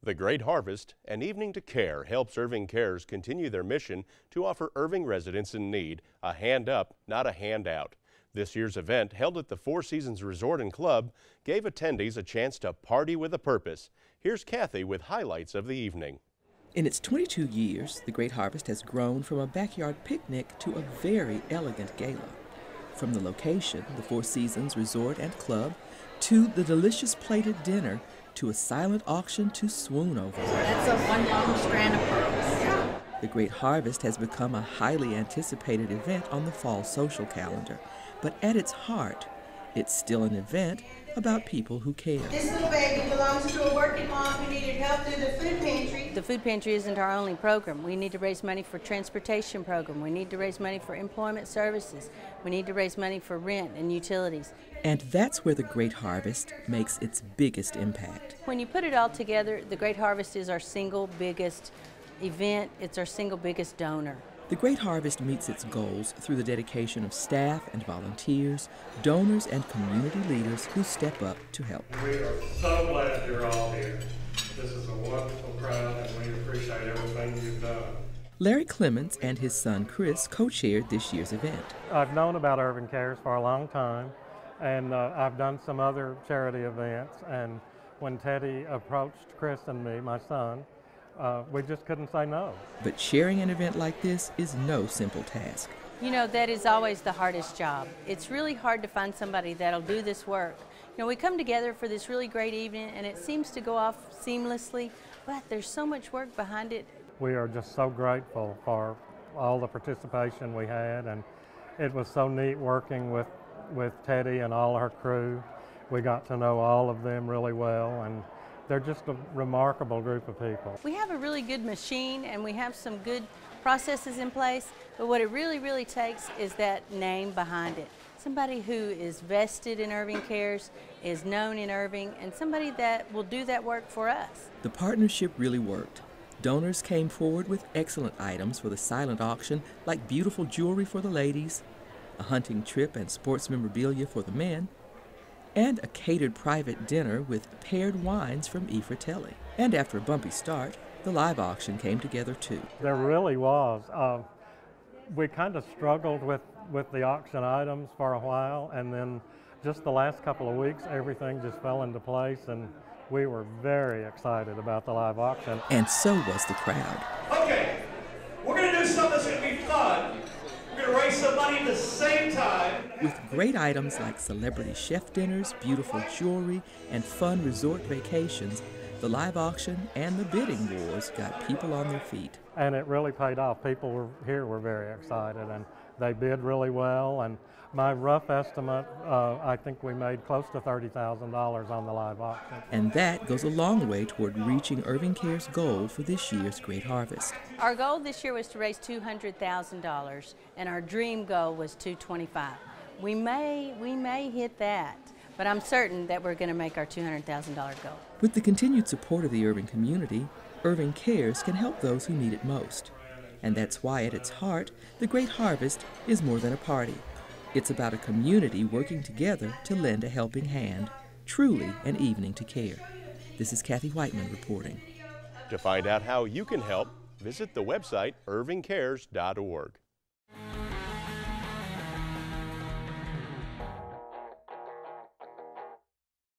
The Great Harvest, an evening to care, helps Irving Cares continue their mission to offer Irving residents in need a hand up, not a handout. This year's event, held at the Four Seasons Resort and Club, gave attendees a chance to party with a purpose. Here's Cathy with highlights of the evening. In its 22 years, the Great Harvest has grown from a backyard picnic to a very elegant gala. From the location, the Four Seasons Resort and Club, to the delicious plated dinner, to a silent auction to swoon over. That's a one long strand of pearls. The Great Harvest has become a highly anticipated event on the fall social calendar, but at its heart, it's still an event about people who care. This little baby belongs to a working mom who needed help through the food pantry. The food pantry isn't our only program. We need to raise money for transportation program. We need to raise money for employment services. We need to raise money for rent and utilities. And that's where the Great Harvest makes its biggest impact. When you put it all together, the Great Harvest is our single biggest event. It's our single biggest donor. The Great Harvest meets its goals through the dedication of staff and volunteers, donors and community leaders who step up to help. We are so glad you're all here. This is a wonderful crowd and we appreciate everything you've done. Larry Clements and his son Chris co-chaired this year's event. I've known about Irving Cares for a long time, and I've done some other charity events, and when Teddy approached Chris and me, my son, we just couldn't say no. But chairing an event like this is no simple task. You know, that is always the hardest job. It's really hard to find somebody that'll do this work. You know, we come together for this really great evening and it seems to go off seamlessly, but there's so much work behind it. We are just so grateful for all the participation we had, and it was so neat working with Teddy and all her crew. We got to know all of them really well, and they're just a remarkable group of people. We have a really good machine and we have some good processes in place, but what it really takes is that name behind it. Somebody who is vested in Irving Cares, is known in Irving, and somebody that will do that work for us. The partnership really worked. Donors came forward with excellent items for the silent auction, like beautiful jewelry for the ladies, a hunting trip and sports memorabilia for the men, and a catered private dinner with paired wines from E. Fratelli. And after a bumpy start, the live auction came together too. There really was. We kind of struggled with the auction items for a while, and then just the last couple of weeks, everything just fell into place, and we were very excited about the live auction. And so was the crowd. Okay, we're going to do something that's going to be fun. We're going to raise some money at the same time. With great items like celebrity chef dinners, beautiful jewelry, and fun resort vacations, the live auction and the bidding wars got people on their feet. And it really paid off. People were very excited, and they bid really well. And my rough estimate, I think we made close to $30,000 on the live auction. And that goes a long way toward reaching Irving Cares' goal for this year's Great Harvest. Our goal this year was to raise $200,000, and our dream goal was $225,000. We may hit that, but I'm certain that we're going to make our $200,000 goal. With the continued support of the Irving community, Irving Cares can help those who need it most. And that's why at its heart, the Great Harvest is more than a party. It's about a community working together to lend a helping hand, truly an evening to care. This is Cathy Whiteman reporting. To find out how you can help, visit the website irvingcares.org.